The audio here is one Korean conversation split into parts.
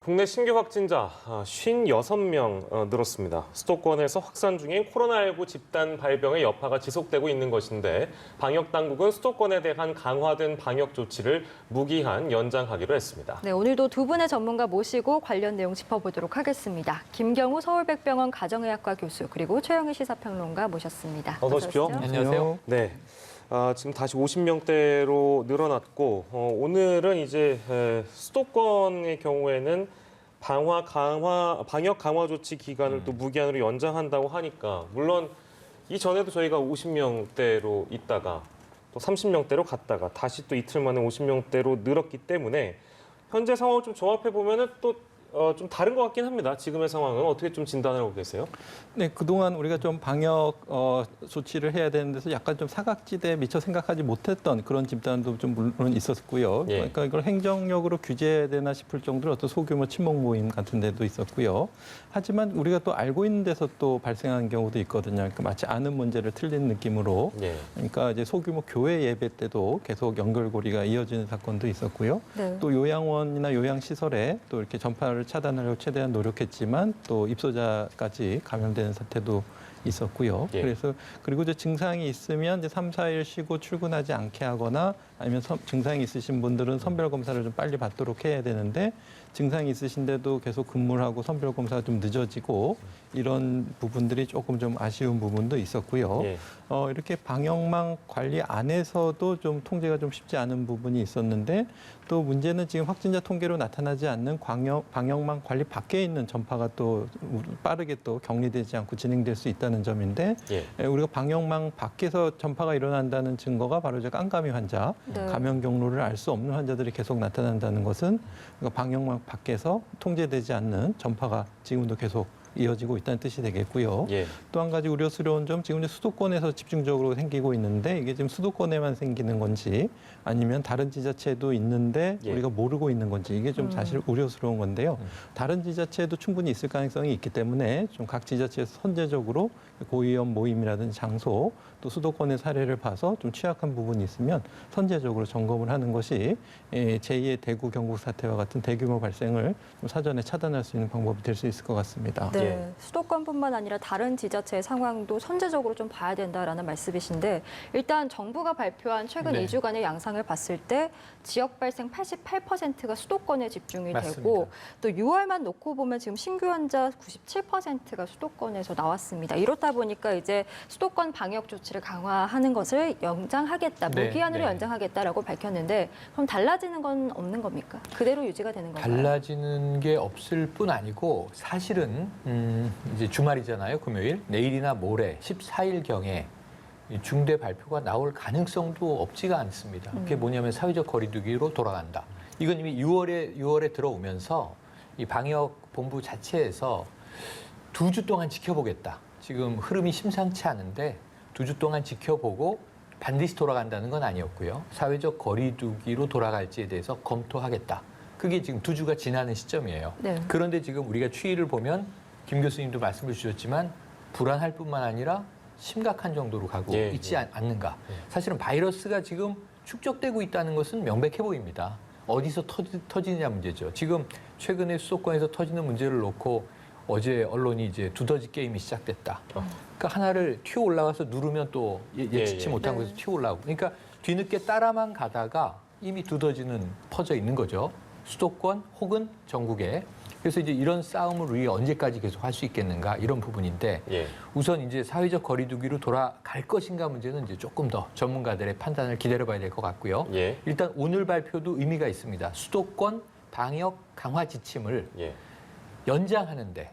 국내 신규 확진자 56명 늘었습니다. 수도권에서 확산 중인 코로나19 집단 발병의 여파가 지속되고 있는 것인데 방역 당국은 수도권에 대한 강화된 방역 조치를 무기한 연장하기로 했습니다. 네, 오늘도 두 분의 전문가 모시고 관련 내용 짚어보도록 하겠습니다. 김경우 서울백병원 가정의학과 교수 그리고 최영희 시사평론가 모셨습니다. 어서 오십시오. 안녕하세요. 네. 지금 다시 50명대로 늘어났고 오늘은 이제 수도권의 경우에는 방역 강화 조치 기간을 또 무기한으로 연장한다고 하니까 물론 이전에도 저희가 50명대로 있다가 또 30명대로 갔다가 다시 또 이틀 만에 50명대로 늘었기 때문에 현재 상황을 좀 종합해 보면은 또 좀 다른 것 같긴 합니다. 지금의 상황은 어떻게 좀 진단을 하고 계세요? 네, 그동안 우리가 좀 방역 조치를 해야 되는 데서 약간 좀 사각지대에 미처 생각하지 못했던 그런 집단도 좀 물론 있었고요. 예. 그러니까 이걸 행정력으로 규제해야 되나 싶을 정도로 어떤 소규모 친목 모임 같은 데도 있었고요. 하지만 우리가 또 알고 있는 데서 또 발생한 경우도 있거든요. 그러니까 마치 아는 문제를 틀린 느낌으로. 예. 그러니까 이제 소규모 교회 예배 때도 계속 연결고리가 이어지는 사건도 있었고요. 네. 또 요양원이나 요양시설에 또 이렇게 전파를 차단하려고 최대한 노력했지만 또 입소자까지 감염되는 사태도 있었고요. 예. 그리고 이제 증상이 있으면 이제 3, 4일 쉬고 출근하지 않게 하거나 아니면 증상이 있으신 분들은 선별 검사를 좀 빨리 받도록 해야 되는데 증상이 있으신데도 계속 근무를 하고 선별 검사가 좀 늦어지고 이런 부분들이 조금 좀 아쉬운 부분도 있었고요. 예. 이렇게 방역망 관리 안에서도 좀 통제가 좀 쉽지 않은 부분이 있었는데 또 문제는 지금 확진자 통계로 나타나지 않는 방역망 관리 밖에 있는 전파가 또 빠르게 또 격리되지 않고 진행될 수 있다는 점인데 예. 우리가 방역망 밖에서 전파가 일어난다는 증거가 바로 이제 깜깜이 환자, 네. 감염 경로를 알 수 없는 환자들이 계속 나타난다는 것은 방역망 밖에서 통제되지 않는 전파가 지금도 계속 이어지고 있다는 뜻이 되겠고요. 예. 또 한 가지 우려스러운 점, 지금 이제 수도권에서 집중적으로 생기고 있는데 이게 지금 수도권에만 생기는 건지 아니면 다른 지자체도 있는데 예. 우리가 모르고 있는 건지 이게 좀 사실 우려스러운 건데요. 다른 지자체도 충분히 있을 가능성이 있기 때문에 좀 각 지자체에서 선제적으로 고위험 모임이라든지 장소 또 수도권의 사례를 봐서 좀 취약한 부분이 있으면 선제적으로 점검을 하는 것이 제2의 대구 경북 사태와 같은 대규모 발생을 좀 사전에 차단할 수 있는 방법이 될 수 있을 것 같습니다. 네, 예. 수도권뿐만 아니라 다른 지자체의 상황도 선제적으로 좀 봐야 된다라는 말씀이신데 일단 정부가 발표한 최근 네. 2주간의 양상을 봤을 때 지역 발생 88%가 수도권에 집중이 맞습니다. 되고 또 6월만 놓고 보면 지금 신규 환자 97%가 수도권에서 나왔습니다. 이렇다 보니까 이제 수도권 방역 조치를 강화하는 것을 연장하겠다, 네, 무기한으로 네. 연장하겠다라고 밝혔는데 그럼 달라지는 건 없는 겁니까? 그대로 유지가 되는 건가요? 달라지는 게 없을 뿐 아니고 사실은 이제 주말이잖아요, 금요일. 내일이나 모레 14일경에 중대 발표가 나올 가능성도 없지가 않습니다. 그게 뭐냐면 사회적 거리두기로 돌아간다. 이건 이미 6월에 들어오면서 이 방역 본부 자체에서 2주 동안 지켜보겠다. 지금 흐름이 심상치 않은데 2주 동안 지켜보고 반드시 돌아간다는 건 아니었고요. 사회적 거리두기로 돌아갈지에 대해서 검토하겠다. 그게 지금 2주가 지나는 시점이에요. 네. 그런데 지금 우리가 추이를 보면 김 교수님도 말씀을 주셨지만 불안할 뿐만 아니라 심각한 정도로 가고 예, 있지 예. 않는가. 사실은 바이러스가 지금 축적되고 있다는 것은 명백해 보입니다. 어디서 터지느냐 문제죠. 지금 최근에 수도권에서 터지는 문제를 놓고 어제 언론이 이제 두더지 게임이 시작됐다. 그러니까 하나를 튀어 올라가서 누르면 또 예측치 예. 못한 곳에서 튀어 올라오고. 그러니까 뒤늦게 따라만 가다가 이미 두더지는 퍼져 있는 거죠. 수도권 혹은 전국에. 그래서 이제 이런 싸움을 우리가 언제까지 계속 할 수 있겠는가 이런 부분인데 예. 우선 이제 사회적 거리두기로 돌아갈 것인가 문제는 이제 조금 더 전문가들의 판단을 기다려봐야 될 것 같고요. 예. 일단 오늘 발표도 의미가 있습니다. 수도권 방역 강화 지침을 예. 연장하는데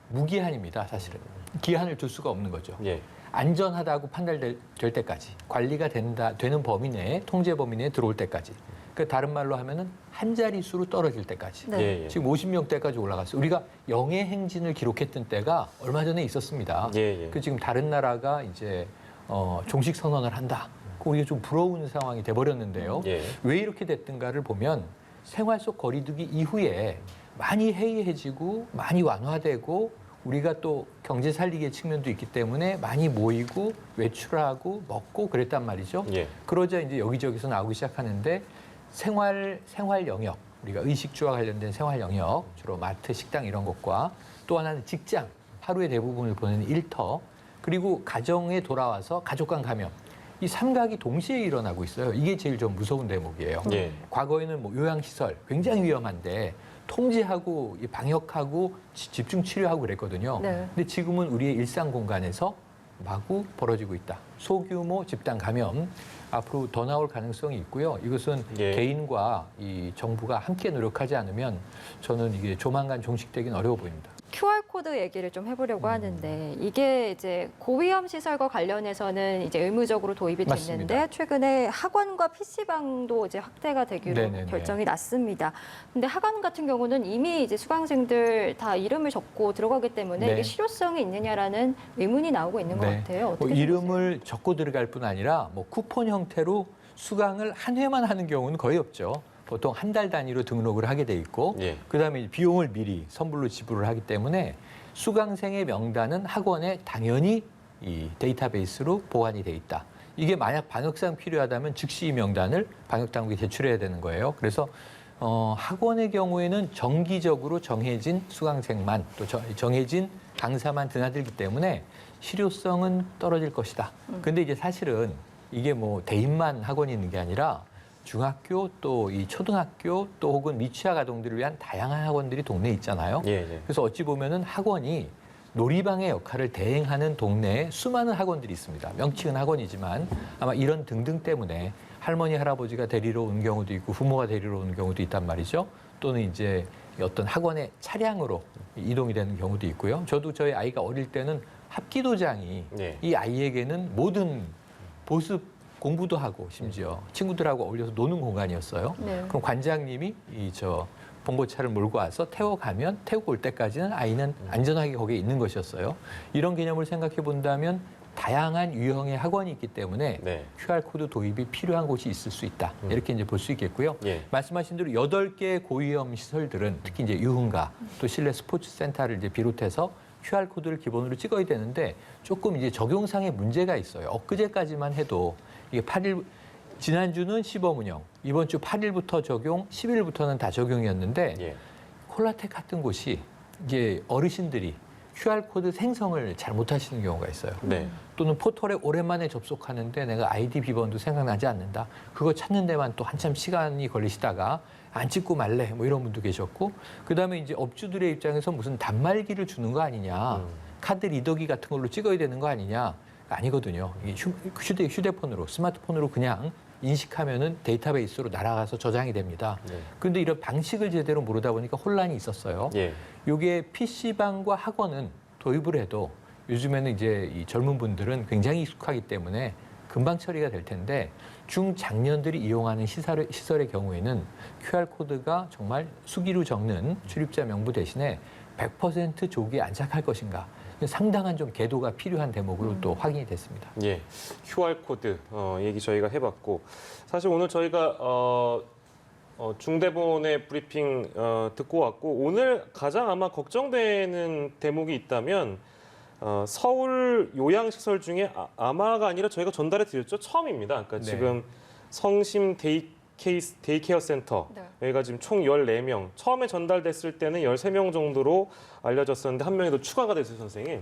무기한입니다, 사실은. 기한을 둘 수가 없는 거죠. 예. 안전하다고 판단될 때까지, 관리가 되는 범위 내에, 통제 범위 내에 들어올 때까지. 그 다른 말로 하면은 한 자릿수로 떨어질 때까지. 네. 예. 예. 지금 50명대까지 올라갔어요. 우리가 영해 행진을 기록했던 때가 얼마 전에 있었습니다. 예. 예. 그 지금 다른 나라가 이제 종식 선언을 한다. 우리가 좀 부러운 상황이 돼버렸는데요. 예. 왜 이렇게 됐든가를 보면 생활 속 거리두기 이후에 많이 해이해지고 많이 완화되고 우리가 또 경제 살리기의 측면도 있기 때문에 많이 모이고 외출하고 먹고 그랬단 말이죠. 예. 그러자 이제 여기저기서 나오기 시작하는데 생활 영역, 우리가 의식주와 관련된 생활 영역, 주로 마트, 식당 이런 것과 또 하나는 직장, 하루의 대부분을 보내는 일터, 그리고 가정에 돌아와서 가족 간 감염. 이 삼각이 동시에 일어나고 있어요. 이게 제일 좀 무서운 대목이에요. 예. 과거에는 뭐 요양시설 굉장히 위험한데 통제하고 방역하고 집중 치료하고 그랬거든요. 네. 근데 지금은 우리의 일상 공간에서 마구 벌어지고 있다. 소규모 집단 감염 앞으로 더 나올 가능성이 있고요. 이것은 예. 개인과 이 정부가 함께 노력하지 않으면 저는 이게 조만간 종식되기는 어려워 보입니다. QR코드 얘기를 좀 해보려고 하는데 이게 이제 고위험 시설과 관련해서는 이제 의무적으로 도입이 됐는데 맞습니다. 최근에 학원과 PC방도 이제 확대가 되기로 네네네. 결정이 났습니다. 근데 학원 같은 경우는 이미 이제 수강생들 다 이름을 적고 들어가기 때문에 네. 이게 실효성이 있느냐라는 의문이 나오고 있는 것 네. 같아요. 뭐 어떻게 이름을 적고 들어갈 뿐 아니라 뭐 쿠폰 형태로 수강을 한 회만 하는 경우는 거의 없죠. 보통 한 달 단위로 등록을 하게 돼 있고 예. 그다음에 비용을 미리 선불로 지불을 하기 때문에 수강생의 명단은 학원에 당연히 이 데이터베이스로 보관이 돼 있다. 이게 만약 방역상 필요하다면 즉시 이 명단을 방역당국에 제출해야 되는 거예요. 그래서 학원의 경우에는 정기적으로 정해진 수강생만 또 정해진 강사만 드나들기 때문에 실효성은 떨어질 것이다. 근데 이제 사실은 이게 뭐 대입만 학원이 있는 게 아니라 중학교 또 이 초등학교 또 혹은 미취학 아동들을 위한 다양한 학원들이 동네에 있잖아요. 예, 예. 그래서 어찌 보면은 학원이 놀이방의 역할을 대행하는 동네에 수많은 학원들이 있습니다. 명칭은 학원이지만 아마 이런 등등 때문에 할머니, 할아버지가 데리러 온 경우도 있고 부모가 데리러 오는 경우도 있단 말이죠. 또는 이제 어떤 학원의 차량으로 이동이 되는 경우도 있고요. 저도 저희 아이가 어릴 때는 합기도장이 예. 이 아이에게는 모든 보습 공부도 하고 심지어 친구들하고 어울려서 노는 공간이었어요. 네. 그럼 관장님이 봉고차를 몰고 와서 태워가면 태우고 올 때까지는 아이는 안전하게 거기에 있는 것이었어요. 이런 개념을 생각해 본다면 다양한 유형의 학원이 있기 때문에 네. QR코드 도입이 필요한 곳이 있을 수 있다. 이렇게 이제 볼 수 있겠고요. 예. 말씀하신 대로 8개의 고위험 시설들은 특히 이제 유흥가 또 실내 스포츠 센터를 이제 비롯해서 QR코드를 기본으로 찍어야 되는데 조금 이제 적용상의 문제가 있어요. 엊그제까지만 해도 이게 8일 지난주는 시범 운영, 이번 주 8일부터 적용, 10일부터는 다 적용이었는데 예. 콜라텍 같은 곳이 이게 어르신들이 QR코드 생성을 잘 못하시는 경우가 있어요. 네. 또는 포털에 오랜만에 접속하는데 내가 아이디 비번도 생각나지 않는다. 그거 찾는 데만 또 한참 시간이 걸리시다가 안 찍고 말래 뭐 이런 분도 계셨고 그다음에 이제 업주들의 입장에서 무슨 단말기를 주는 거 아니냐. 카드 리더기 같은 걸로 찍어야 되는 거 아니냐. 아니거든요. 이게 휴대폰으로 스마트폰으로 그냥 인식하면은 데이터베이스로 날아가서 저장이 됩니다. 네. 그런데 이런 방식을 제대로 모르다 보니까 혼란이 있었어요. 예. 이게 PC방과 학원은 도입을 해도 요즘에는 이제 이 젊은 분들은 굉장히 익숙하기 때문에 금방 처리가 될 텐데 중장년들이 이용하는 시설의 경우에는 QR코드가 정말 수기로 적는 출입자 명부 대신에 100% 조기에 안착할 것인가. 상당한 좀 계도가 필요한 대목으로 또 확인이 됐습니다. 예, QR코드 얘기 저희가 해봤고 사실 오늘 저희가 중대본의 브리핑 듣고 왔고 오늘 가장 아마 걱정되는 대목이 있다면 서울 요양시설 중에 아마가 아니라 저희가 전달해 드렸죠. 처음입니다. 그러니까 네. 지금 성심 데이케어 센터 네. 여기가 지금 총 14명. 처음에 전달됐을 때는 13명 정도로 알려졌었는데 한 명이 더 추가가 됐어요, 선생님.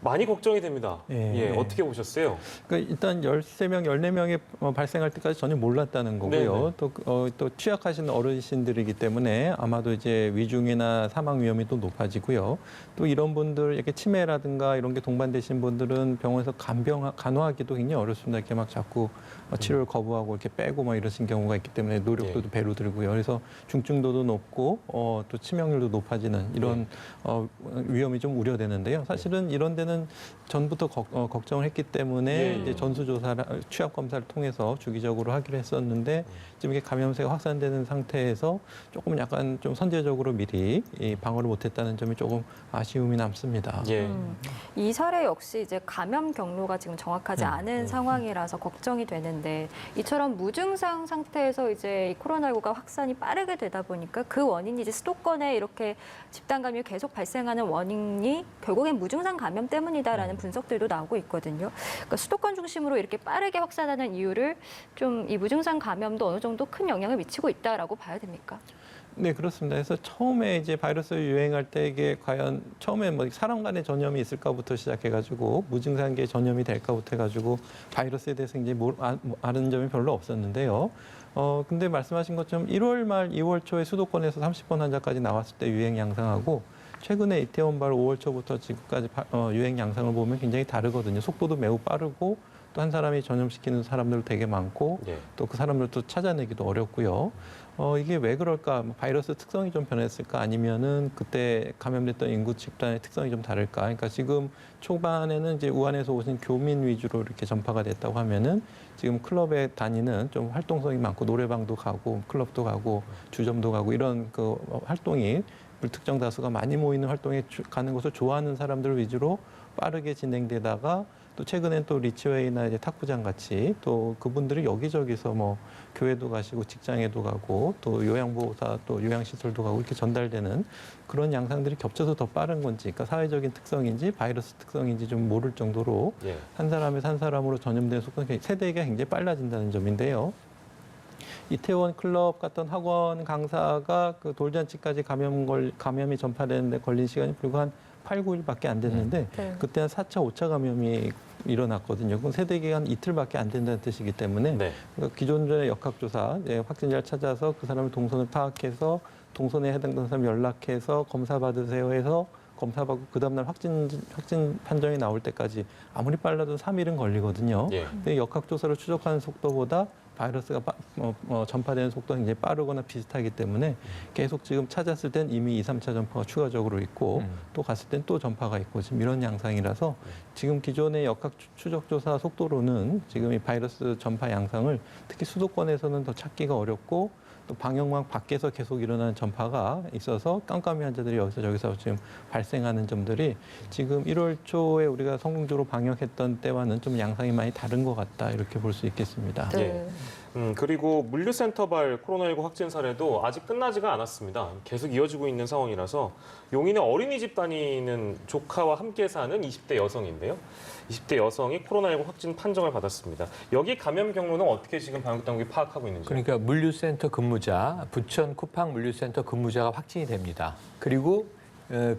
많이 걱정이 됩니다. 예. 어떻게 보셨어요? 그러니까 일단 13명, 14명이 발생할 때까지 전혀 몰랐다는 거고요. 또 취약하신 어르신들이기 때문에 아마도 이제 위중이나 사망 위험이 또 높아지고요. 또 이런 분들 이렇게 치매라든가 이런 게 동반되신 분들은 병원에서 간호하기도 굉장히 어렵습니다. 이렇게 막 자꾸 치료를 거부하고 이렇게 빼고 막 이러신 경우가 있기 때문에 노력도 배로 들고요. 그래서 중증도도 높고 또 치명률도 높아지는 이런 위험이 좀 우려되는데요. 사실은 이런 데는 전부터 걱정을 했기 때문에 이제 전수조사를 취합 검사를 통해서 주기적으로 하기로 했었는데 지금 이게 감염세가 확산되는 상태에서 조금 약간 좀 선제적으로 미리 방어를 못했다는 점이 조금 아쉬움이 남습니다. 예. 이 사례 역시 이제 감염 경로가 지금 정확하지 않은 상황이라서 걱정이 되는데 이처럼 무증상 상태에서 이제 이 코로나19가 확산이 빠르게 되다 보니까 그 원인이 이제 수도권에 이렇게 집단 감염이 계속 발생하는 원인이 결국엔 무증상 감염 때문에 때문이다라는 분석들도 나오고 있거든요. 그러니까 수도권 중심으로 이렇게 빠르게 확산하는 이유를 좀 이 무증상 감염도 어느 정도 큰 영향을 미치고 있다라고 봐야 됩니까? 네, 그렇습니다. 그래서 처음에 이제 바이러스 유행할 때 이게 과연 처음에 뭐 사람 간의 전염이 있을까부터 시작해가지고 무증상계 전염이 될까부터 해가지고 바이러스에 대해서 이제 아는 점이 별로 없었는데요. 근데 말씀하신 것처럼 1월 말 2월 초에 수도권에서 30번 환자까지 나왔을 때 유행 양상하고 최근에 이태원 발 5월 초부터 지금까지 유행 양상을 보면 굉장히 다르거든요. 속도도 매우 빠르고 또 한 사람이 전염시키는 사람들도 되게 많고 예. 또 그 사람들도 찾아내기도 어렵고요. 이게 왜 그럴까? 뭐 바이러스 특성이 좀 변했을까? 아니면은 그때 감염됐던 인구 집단의 특성이 좀 다를까? 그러니까 지금 초반에는 이제 우한에서 오신 교민 위주로 이렇게 전파가 됐다고 하면은 지금 클럽에 다니는 좀 활동성이 많고 노래방도 가고 클럽도 가고 주점도 가고 이런 그 활동이 불특정 다수가 많이 모이는 활동에 가는 것을 좋아하는 사람들 위주로 빠르게 진행되다가 또 최근엔 또 리치웨이나 이제 탁구장 같이 또 그분들이 여기저기서 뭐 교회도 가시고 직장에도 가고 또 요양보호사 또 요양시설도 가고 이렇게 전달되는 그런 양상들이 겹쳐서 더 빠른 건지, 그러니까 사회적인 특성인지 바이러스 특성인지 좀 모를 정도로 예. 한 사람에서 한 사람으로 전염되는 속도가 세대가 굉장히 빨라진다는 점인데요. 이태원 클럽 갔던 학원 강사가 그 돌잔치까지 감염이 전파되는데 걸린 시간이 불과 한 8, 9일밖에 안 됐는데 네. 그때 한 4차, 5차 감염이 일어났거든요. 그건 세대 기간 이틀밖에 안 된다는 뜻이기 때문에 네. 그러니까 기존전의 역학조사, 확진자를 찾아서 그 사람의 동선을 파악해서 동선에 해당되는 사람 연락해서 검사 받으세요 해서 검사받고 그 다음날 확진 판정이 나올 때까지 아무리 빨라도 3일은 걸리거든요. 예. 근데 역학조사를 추적하는 속도보다 바이러스가 전파되는 속도가 굉장히 빠르거나 비슷하기 때문에 계속 지금 찾았을 땐 이미 2, 3차 전파가 추가적으로 있고 또 갔을 땐 또 전파가 있고 지금 이런 양상이라서 지금 기존의 역학 추적조사 속도로는 지금 이 바이러스 전파 양상을 특히 수도권에서는 더 찾기가 어렵고 또 방역망 밖에서 계속 일어나는 전파가 있어서 깜깜이 환자들이 여기서 저기서 지금 발생하는 점들이 지금 1월 초에 우리가 성공적으로 방역했던 때와는 좀 양상이 많이 다른 것 같다 이렇게 볼 수 있겠습니다. 네. 그리고 물류센터발 코로나19 확진 사례도 아직 끝나지가 않았습니다. 계속 이어지고 있는 상황이라서 용인의 어린이집 다니는 조카와 함께 사는 20대 여성인데요. 20대 여성이 코로나19 확진 판정을 받았습니다. 여기 감염 경로는 어떻게 지금 방역당국이 파악하고 있는지요? 그러니까 물류센터 근무자, 부천 쿠팡 물류센터 근무자가 확진이 됩니다. 그리고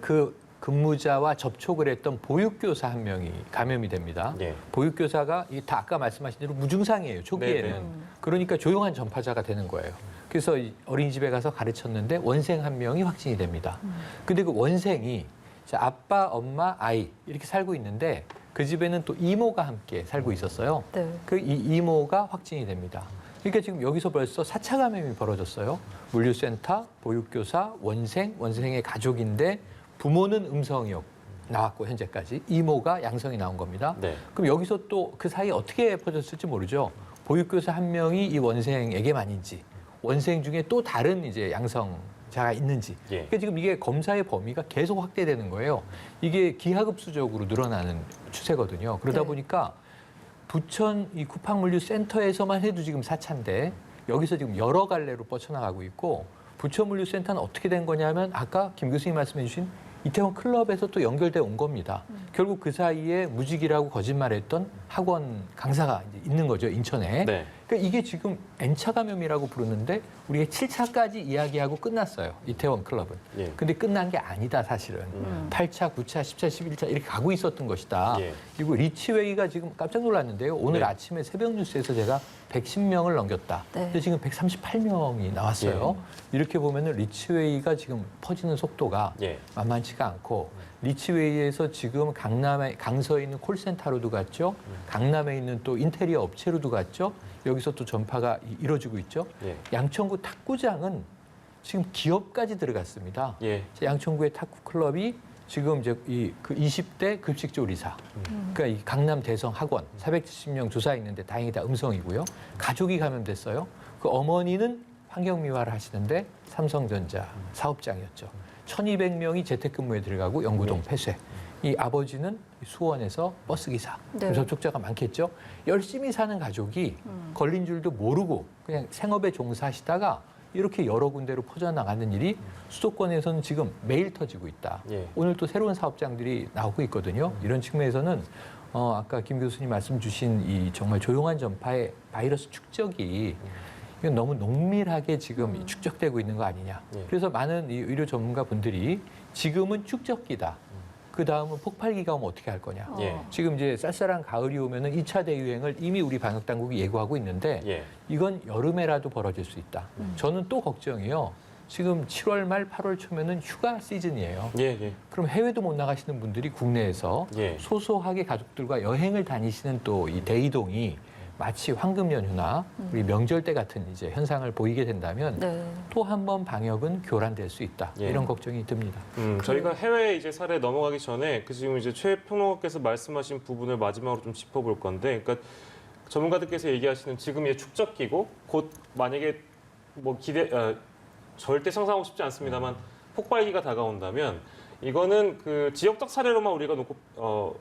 그 근무자와 접촉을 했던 보육교사 한 명이 감염이 됩니다. 예. 보육교사가 다 아까 말씀하신 대로 무증상이에요, 초기에는. 네네. 그러니까 조용한 전파자가 되는 거예요. 그래서 어린이집에 가서 가르쳤는데 원생 한 명이 확진이 됩니다. 근데 그 원생이 아빠, 엄마, 아이 이렇게 살고 있는데 그 집에는 또 이모가 함께 살고 있었어요. 네. 그 이모가 확진이 됩니다. 그러니까 지금 여기서 벌써 4차 감염이 벌어졌어요. 물류센터, 보육교사, 원생의 가족인데 부모는 음성이 나왔고 현재까지 이모가 양성이 나온 겁니다. 네. 그럼 여기서 또 그 사이에 어떻게 퍼졌을지 모르죠. 보육교사 한 명이 이 원생에게만인지 원생 중에 또 다른 이제 양성자가 있는지. 예. 그러니까 지금 이게 검사의 범위가 계속 확대되는 거예요. 이게 기하급수적으로 늘어나는 추세거든요. 그러다 네. 보니까 부천 이 쿠팡물류센터에서만 해도 지금 4차인데 여기서 지금 여러 갈래로 뻗쳐나가고 있고 부천물류센터는 어떻게 된 거냐면 아까 김 교수님 말씀해 주신 이태원 클럽에서 또 연결돼 온 겁니다. 결국 그 사이에 무직이라고 거짓말했던 학원 강사가 이제 있는 거죠, 인천에. 네. 그러니까 이게 지금 N차 감염이라고 부르는데 우리가 7차까지 이야기하고 끝났어요, 이태원 클럽은. 예. 근데 끝난 게 아니다, 사실은. 8차, 9차, 10차, 11차 이렇게 가고 있었던 것이다. 예. 그리고 리치웨이가 지금 깜짝 놀랐는데요. 오늘 네. 아침에 새벽 뉴스에서 제가 110명을 넘겼다. 네. 근데 지금 138명이 나왔어요. 이렇게 보면은 리치웨이가 지금 퍼지는 속도가 예. 만만치가 않고 리치웨이에서 지금 강서에 있는 콜센터로도 갔죠. 강남에 있는 또 인테리어 업체로도 갔죠. 여기서 또 전파가 이루어지고 있죠. 예. 양천구 탁구장은 지금 기업까지 들어갔습니다. 예. 양천구의 탁구 클럽이 지금 이제 그 20대 급식조리사, 그러니까 이 강남 대성 학원 470명 조사했는데 다행히 다 음성이고요. 가족이 감염됐어요. 그 어머니는 환경미화를 하시는데 삼성전자 사업장이었죠. 1,200명이 재택근무에 들어가고 영구동 폐쇄. 이 아버지는 수원에서 버스기사. 네. 접촉자가 많겠죠. 열심히 사는 가족이 걸린 줄도 모르고 그냥 생업에 종사하시다가 이렇게 여러 군데로 퍼져나가는 일이 수도권에서는 지금 매일 터지고 있다. 예. 오늘 또 새로운 사업장들이 나오고 있거든요. 이런 측면에서는 아까 김 교수님 말씀 주신 이 정말 조용한 전파의 바이러스 축적이 이건 너무 농밀하게 지금 축적되고 있는 거 아니냐. 예. 그래서 많은 이 의료 전문가 분들이 지금은 축적기다. 그 다음은 폭발기가 오면 어떻게 할 거냐. 예. 지금 이제 쌀쌀한 가을이 오면은 2차 대유행을 이미 우리 방역 당국이 예고하고 있는데 예. 이건 여름에라도 벌어질 수 있다. 저는 또 걱정이요. 지금 7월 말 8월 초면은 휴가 시즌이에요. 예. 예. 그럼 해외도 못 나가시는 분들이 국내에서 예. 소소하게 가족들과 여행을 다니시는 또 이 대이동이 마치 황금 연휴나 우리 명절 때 같은 이제 현상을 보이게 된다면 네. 또 한 번 방역은 교란될 수 있다. 예. 이런 걱정이 듭니다. 저희가 해외 이제 사례 넘어가기 전에 그 지금 이제 최 평론가께서 말씀하신 부분을 마지막으로 좀 짚어볼 건데, 그러니까 전문가들께서 얘기하시는 지금의 축적기고 곧 만약에 뭐 절대 상상하고 싶지 않습니다만 폭발기가 다가온다면 이거는 그 지역적 사례로만 우리가 놓고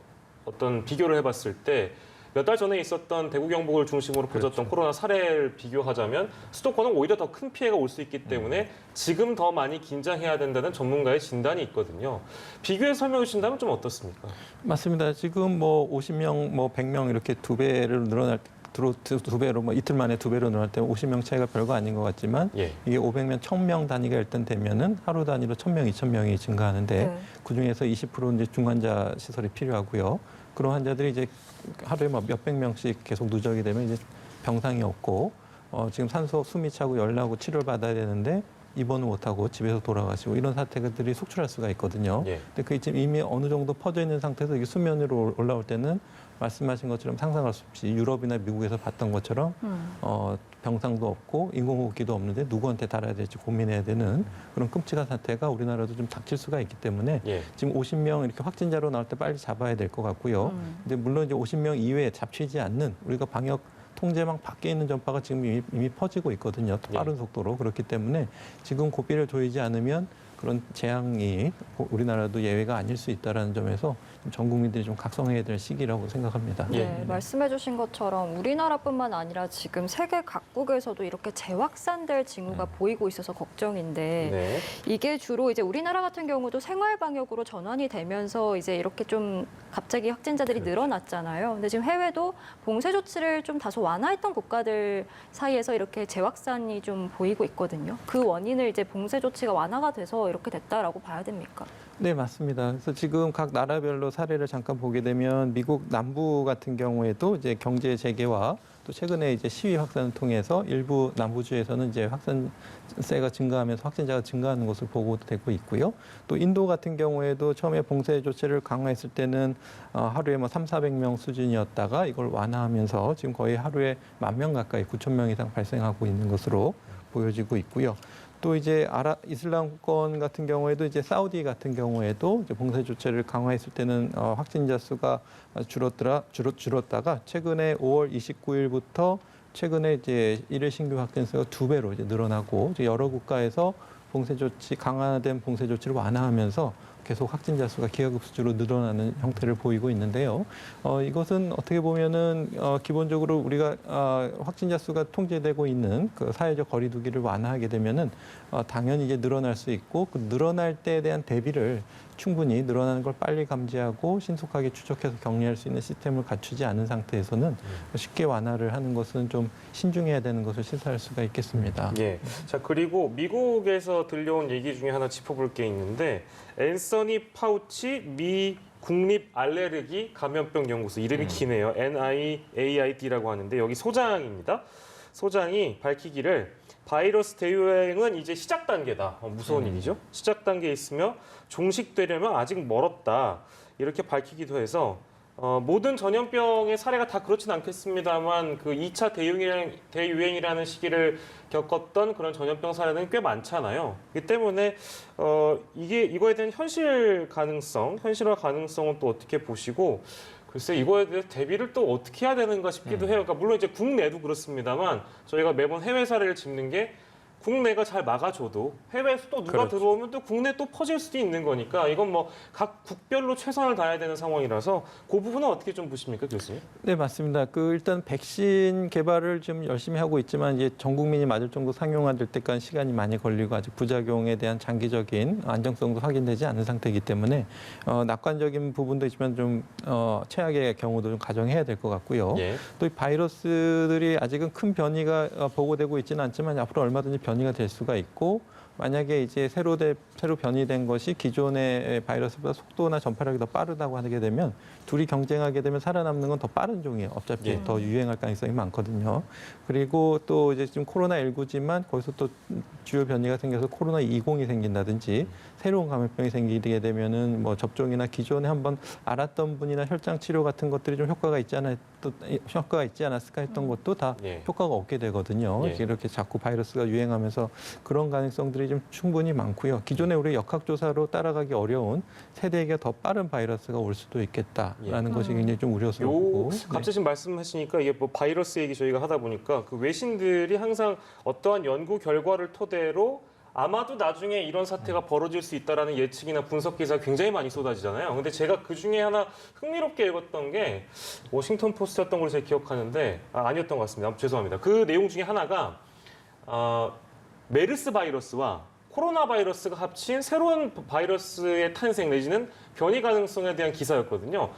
어떤 비교를 해봤을 때. 몇 달 전에 있었던 대구 경북을 중심으로 퍼졌던 코로나 사례를 비교하자면 수도권은 오히려 더 큰 피해가 올 수 있기 때문에 지금 더 많이 긴장해야 된다는 전문가의 진단이 있거든요. 비교해 설명해 주신다면 좀 어떻습니까? 맞습니다. 지금 뭐 50명, 뭐 100명 이렇게 두 배로 늘어날 두 배로 뭐 이틀 만에 두 배로 늘어날 때 50명 차이가 별거 아닌 것 같지만 예. 이게 500명, 1000명 단위가 일단 되면은 하루 단위로 1000명, 2000명이 증가하는데 네. 그 중에서 20% 이제 중환자 시설이 필요하고요. 그런 환자들이 이제 하루에 뭐 몇백 명씩 계속 누적이 되면 이제 병상이 없고 지금 산소 숨이 차고 열나고 치료를 받아야 되는데 입원을 못하고 집에서 돌아가시고 이런 사태들이 속출할 수가 있거든요. 예. 근데 그게 지금 이미 어느 정도 퍼져 있는 상태에서 이게 수면으로 올라올 때는 말씀하신 것처럼 상상할 수 없이 유럽이나 미국에서 봤던 것처럼 병상도 없고 인공호흡기도 없는데 누구한테 달아야 될지 고민해야 되는 그런 끔찍한 사태가 우리나라도 좀 닥칠 수가 있기 때문에 예. 지금 50명 이렇게 확진자로 나올 때 빨리 잡아야 될 것 같고요. 근데 물론 이제 50명 이외에 잡히지 않는 우리가 방역 통제망 밖에 있는 전파가 지금 이미 퍼지고 있거든요. 또 빠른 속도로. 그렇기 때문에 지금 고삐를 조이지 않으면 그런 재앙이 우리나라도 예외가 아닐 수 있다는 점에서 전 국민들이 좀 각성해야 될 시기라고 생각합니다. 네, 말씀해주신 것처럼 우리나라뿐만 아니라 지금 세계 각국에서도 이렇게 재확산될 징후가 보이고 있어서 걱정인데 네. 이게 주로 이제 우리나라 같은 경우도 생활 방역으로 전환이 되면서 이제 이렇게 좀 갑자기 확진자들이 늘어났잖아요. 근데 지금 해외도 봉쇄 조치를 좀 다소 완화했던 국가들 사이에서 이렇게 재확산이 좀 보이고 있거든요. 그 원인을 이제 봉쇄 조치가 완화가 돼서 이렇게 됐다라고 봐야 됩니까? 네, 맞습니다. 그래서 지금 각 나라별로 사례를 잠깐 보게 되면 미국 남부 같은 경우에도 이제 경제 재개와 또 최근에 이제 시위 확산을 통해서 일부 남부주에서는 이제 확산세가 증가하면서 확진자가 증가하는 것으로 보고되고 있고요. 또 인도 같은 경우에도 처음에 봉쇄 조치를 강화했을 때는 하루에 뭐 3,400명 수준이었다가 이걸 완화하면서 지금 거의 하루에 10,000명 가까이 9,000명 이상 발생하고 있는 것으로 보여지고 있고요. 또 이제 이슬람권 같은 경우에도 이제 사우디 같은 경우에도 이제 봉쇄 조치를 강화했을 때는 확진자 수가 줄었다가 최근에 5월 29일부터 최근에 이제 일일 신규 확진자가 2배로 이제 늘어나고 이제 여러 국가에서 강화된 봉쇄 조치를 완화하면서 계속 확진자 수가 기하급수적으로 늘어나는 형태를 보이고 있는데요. 이것은 어떻게 보면은 기본적으로 우리가 확진자 수가 통제되고 있는 그 사회적 거리두기를 완화하게 되면은 당연히 이제 늘어날 수 있고 그 늘어날 때에 대한 대비를 충분히 늘어나는 걸 빨리 감지하고 신속하게 추적해서 격리할 수 있는 시스템을 갖추지 않은 상태에서는 쉽게 완화를 하는 것은 좀 신중해야 되는 것을 시사할 수가 있겠습니다. 예. 자, 그리고 미국에서 들려온 얘기 중에 하나 짚어볼 게 있는데 앤서니 파우치 미 국립 알레르기 감염병 연구소 이름이 기네요. NIAID라고 하는데 여기 소장입니다. 소장이 밝히기를 바이러스 대유행은 이제 시작 단계다. 무서운 일이죠. 시작 단계에 있으며 종식되려면 아직 멀었다. 이렇게 밝히기도 해서 모든 전염병의 사례가 다 그렇진 않겠습니다만 그 2차 대유행이라는 시기를 겪었던 그런 전염병 사례는 꽤 많잖아요. 그렇기 때문에 이거에 대한 현실화 가능성은 또 어떻게 보시고 글쎄 이거에 대해 대비를 또 어떻게 해야 되는가 싶기도 해요. 그러니까 물론 이제 국내도 그렇습니다만 저희가 매번 해외 사례를 짚는 게 국내가 잘 막아줘도 해외에서 또 누가 그렇죠. 들어오면 또 국내 또 퍼질 수도 있는 거니까 이건 뭐 각 국별로 최선을 다해야 되는 상황이라서 그 부분은 어떻게 좀 보십니까, 교수님? 네, 맞습니다. 일단 백신 개발을 좀 열심히 하고 있지만 이제 전 국민이 맞을 정도 상용화될 때까지 시간이 많이 걸리고 아직 부작용에 대한 장기적인 안정성도 확인되지 않은 상태이기 때문에 낙관적인 부분도 있지만 좀 최악의 경우도 좀 가정해야 될 것 같고요. 예. 또 이 바이러스들이 아직은 큰 변이가 보고되고 있지는 않지만 앞으로 얼마든지 변이가 될 수가 있고 만약에 이제 새로 변이된 것이 기존의 바이러스보다 속도나 전파력이 더 빠르다고 하게 되면 둘이 경쟁하게 되면 살아남는 건 더 빠른 종이에요. 어차피 예. 더 유행할 가능성이 많거든요. 그리고 또 이제 지금 코로나19지만 거기서 또 주요 변이가 생겨서 코로나20이 생긴다든지 새로운 감염병이 생기게 되면은 뭐 접종이나 기존에 한번 알았던 분이나 혈장 치료 같은 것들이 좀 효과가 있지 않았을까 했던 것도 다 예. 효과가 없게 되거든요. 예. 이렇게 자꾸 바이러스가 유행하면서 그런 가능성들이 좀 충분히 많고요. 기존에 우리 역학조사로 따라가기 어려운 세대에게 더 빠른 바이러스가 올 수도 있겠다라는 것이 굉장히 좀 우려스럽고. 갑자기 지금 말씀하시니까 이게 뭐 바이러스 얘기 저희가 하다 보니까 그 외신들이 항상 어떠한 연구 결과를 토대로 아마도 나중에 이런 사태가 벌어질 수 있다라는 예측이나 분석 기사가 굉장히 많이 쏟아지잖아요. 근데 제가 그 중에 하나 흥미롭게 읽었던 게 워싱턴 포스트였던 걸로 제가 기억하는데 아니었던 것 같습니다. 죄송합니다. 그 내용 중에 하나가 메르스 바이러스와 코로나 바이러스가 합친 새로운 바이러스의 탄생 내지는 변이 가능성에 대한 기사였거든요.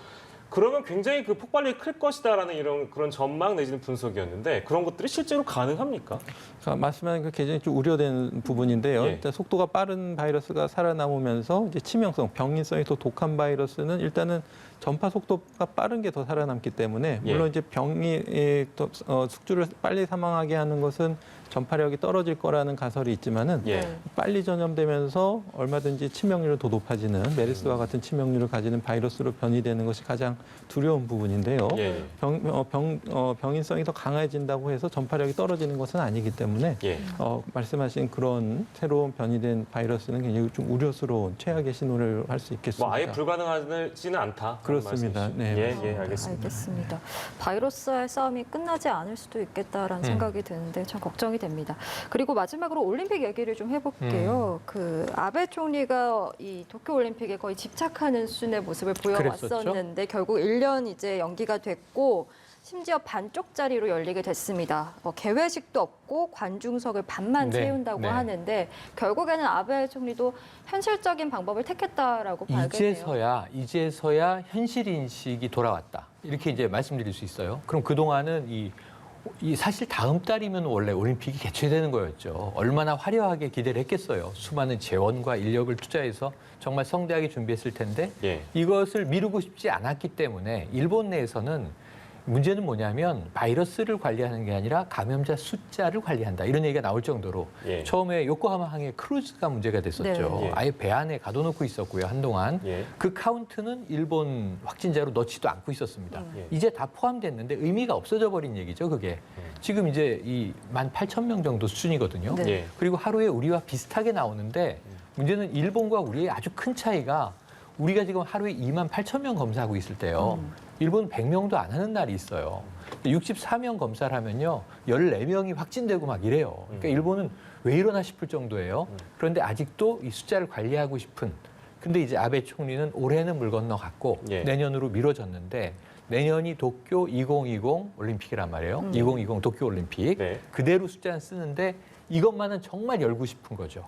그러면 굉장히 그 폭발력이 클 것이다라는 그런 전망 내지는 분석이었는데 그런 것들이 실제로 가능합니까? 말씀하신 그 굉장히 좀 우려되는 부분인데요. 예. 일단 속도가 빠른 바이러스가 살아남으면서 이제 치명성, 병인성이 더 독한 바이러스는 일단은 전파 속도가 빠른 게 더 살아남기 때문에 물론 예. 이제 병이 숙주를 빨리 사망하게 하는 것은 전파력이 떨어질 거라는 가설이 있지만은 예. 빨리 전염되면서 얼마든지 치명률이 더 높아지는 메르스와 같은 치명률을 가지는 바이러스로 변이되는 것이 가장 두려운 부분인데요. 예. 병인성이 더 강해진다고 해서 전파력이 떨어지는 것은 아니기 때문에 예. 말씀하신 그런 새로운 변이된 바이러스는 굉장히 좀 우려스러운 최악의 신호를 할 수 있겠습니다. 뭐 아예 불가능하지는 않다. 그렇습니다. 네. 예, 알겠습니다. 알겠습니다. 바이러스와의 싸움이 끝나지 않을 수도 있겠다라는 생각이 드는데 참 걱정이 됩니다. 그리고 마지막으로 올림픽 얘기를 좀 해볼게요. 그 아베 총리가 이 도쿄 올림픽에 거의 집착하는 수준의 모습을 보여왔었는데 결국 1년 이제 연기가 됐고 심지어 반쪽짜리로 열리게 됐습니다. 뭐 개회식도 없고 관중석을 반만 네, 채운다고 네. 하는데 결국에는 아베 총리도 현실적인 방법을 택했다라고 봐야겠네요. 이제서야 현실 인식이 돌아왔다. 이렇게 이제 말씀드릴 수 있어요. 그럼 그동안은 이 사실 다음 달이면 원래 올림픽이 개최되는 거였죠. 얼마나 화려하게 기대를 했겠어요. 수많은 재원과 인력을 투자해서 정말 성대하게 준비했을 텐데 예. 이것을 미루고 싶지 않았기 때문에 일본 내에서는 문제는 뭐냐면 바이러스를 관리하는 게 아니라 감염자 숫자를 관리한다. 이런 얘기가 나올 정도로 예. 처음에 요코하마 항해 크루즈가 문제가 됐었죠. 네. 예. 아예 배 안에 가둬놓고 있었고요. 한동안. 예. 그 카운트는 일본 확진자로 넣지도 않고 있었습니다. 예. 이제 다 포함됐는데 의미가 없어져 버린 얘기죠, 그게. 지금 이제 이 18,000명 정도 수준이거든요. 네. 예. 그리고 하루에 우리와 비슷하게 나오는데 문제는 일본과 우리의 아주 큰 차이가 우리가 지금 하루에 28,000명 검사하고 있을 때요. 일본 100명도 안 하는 날이 있어요. 64명 검사를 하면요. 14명이 확진되고 막 이래요. 그러니까 일본은 왜 이러나 싶을 정도예요. 그런데 아직도 이 숫자를 관리하고 싶은. 근데 이제 아베 총리는 올해는 물 건너갔고 예. 내년으로 미뤄졌는데 내년이 도쿄 2020 올림픽이란 말이에요. 2020 도쿄 올림픽. 네. 그대로 숫자는 쓰는데 이것만은 정말 열고 싶은 거죠.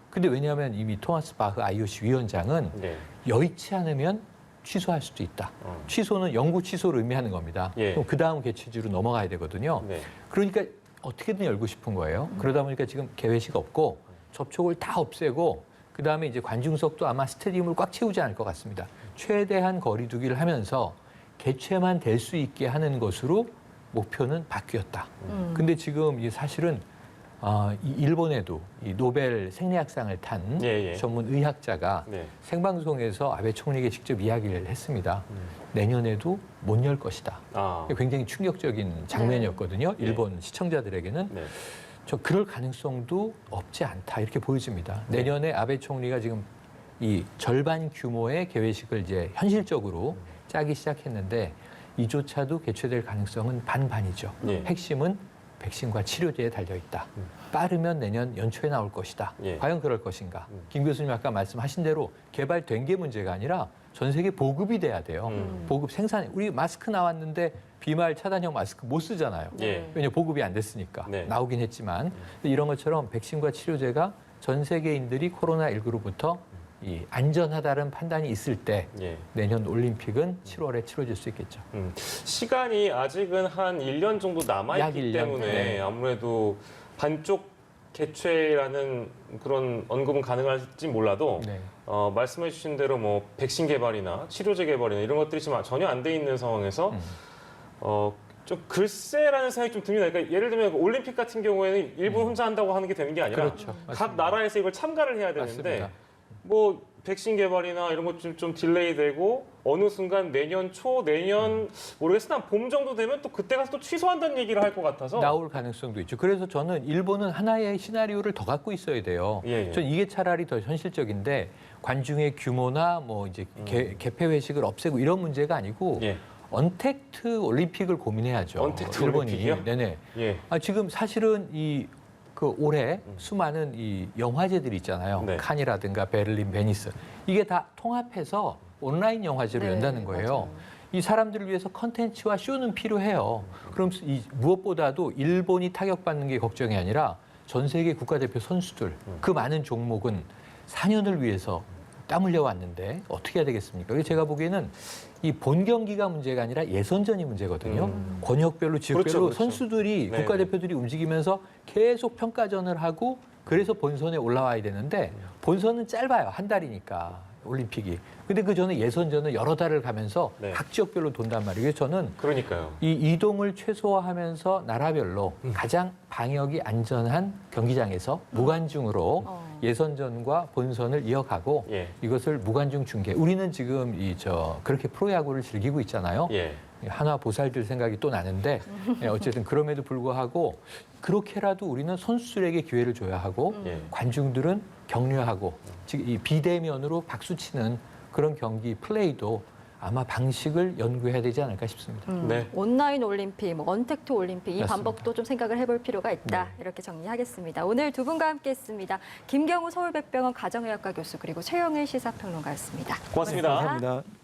근데 왜냐하면 이미 토마스 바흐 IOC 위원장은 네. 여의치 않으면 취소할 수도 있다. 취소는 영구 취소를 의미하는 겁니다. 예. 그럼 그 다음 개최지로 넘어가야 되거든요. 네. 그러니까 어떻게든 열고 싶은 거예요. 그러다 보니까 지금 개회식 없고 접촉을 다 없애고 그 다음에 이제 관중석도 아마 스테디움을 꽉 채우지 않을 것 같습니다. 최대한 거리두기를 하면서 개최만 될 수 있게 하는 것으로 목표는 바뀌었다. 근데 지금 이 사실은 이 일본에도 이 노벨 생리학상을 탄 예, 예. 전문 의학자가 네. 생방송에서 아베 총리에게 직접 이야기를 했습니다. 내년에도 못 열 것이다. 아. 굉장히 충격적인 장면이었거든요. 일본 시청자들에게는. 네. 저 그럴 가능성도 없지 않다 이렇게 보여집니다. 내년에 아베 총리가 지금 이 절반 규모의 개회식을 이제 현실적으로 짜기 시작했는데 이조차도 개최될 가능성은 반반이죠. 예. 핵심은 백신과 치료제에 달려 있다. 빠르면 내년 연초에 나올 것이다. 예. 과연 그럴 것인가? 김 교수님 아까 말씀하신 대로 개발된 게 문제가 아니라 전 세계 보급이 돼야 돼요. 보급 생산에 우리 마스크 나왔는데 비말 차단형 마스크 못 쓰잖아요. 예. 왜냐 보급이 안 됐으니까 네. 나오긴 했지만 이런 것처럼 백신과 치료제가 전 세계인들이 코로나19로부터 이 안전하다는 판단이 있을 때 예. 내년 올림픽은 7월에 치러질 수 있겠죠. 시간이 아직은 한 1년 정도 약 남아있기 1년. 때문에 네. 아무래도 반쪽 개최라는 그런 언급은 가능할지 몰라도 네. 말씀해 주신 대로 뭐 백신 개발이나 치료제 개발이나 이런 것들이 지금 전혀 안 돼 있는 상황에서 좀 글쎄라는 생각이 좀 듭니다. 그러니까 예를 들면 올림픽 같은 경우에는 일본 혼자 한다고 하는 게 되는 게 아니라 그렇죠. 각 맞습니다. 나라에서 이걸 참가를 해야 되는데 맞습니다. 뭐 백신 개발이나 이런 것 좀 딜레이되고 어느 순간 내년 초, 내년 모르겠어, 난 봄 정도 되면 또 그때 가서 또 취소한다는 얘기를 할 것 같아서 나올 가능성도 있죠. 그래서 저는 일본은 하나의 시나리오를 더 갖고 있어야 돼요. 예, 예. 전 이게 차라리 더 현실적인데 관중의 규모나 뭐 이제 개폐 회식을 없애고 이런 문제가 아니고 예. 언택트 올림픽을 고민해야죠. 언택트 일본이. 올림픽이요? 네네. 예. 지금 사실은 그 올해 수많은 이 영화제들이 있잖아요. 네. 칸이라든가 베를린, 베니스. 이게 다 통합해서 온라인 영화제로 네, 연다는 거예요. 맞아요. 이 사람들을 위해서 컨텐츠와 쇼는 필요해요. 그럼 무엇보다도 일본이 타격받는 게 걱정이 아니라 전 세계 국가대표 선수들 그 많은 종목은 4년을 위해서 땀 흘려왔는데 어떻게 해야 되겠습니까? 그래서 제가 보기에는 이 본 경기가 문제가 아니라 예선전이 문제거든요. 권역별로 지역별로 그렇죠, 그렇죠. 선수들이 네. 국가대표들이 움직이면서 계속 평가전을 하고 그래서 본선에 올라와야 되는데 본선은 짧아요. 한 달이니까 올림픽이. 근데 그 전에 예선전은 여러 달을 가면서 네. 각 지역별로 돈단 말이에요. 그래서 저는 그러니까요. 이 이동을 최소화하면서 나라별로 가장 방역이 안전한 경기장에서 무관중으로 예선전과 본선을 이어가고 예. 이것을 무관중 중계. 우리는 지금 그렇게 프로야구를 즐기고 있잖아요. 예. 하나 보살필 생각이 또 나는데 어쨌든 그럼에도 불구하고 그렇게라도 우리는 선수들에게 기회를 줘야 하고 예. 관중들은 격려하고 지금 이 비대면으로 박수치는 그런 경기 플레이도 아마 방식을 연구해야 되지 않을까 싶습니다. 네. 온라인 올림픽, 뭐 언택트 올림픽 이 맞습니다. 방법도 좀 생각을 해볼 필요가 있다. 이렇게 정리하겠습니다. 오늘 두 분과 함께했습니다. 김경우 서울백병원 가정의학과 교수 그리고 최영일 시사평론가였습니다. 고맙습니다. 감사합니다.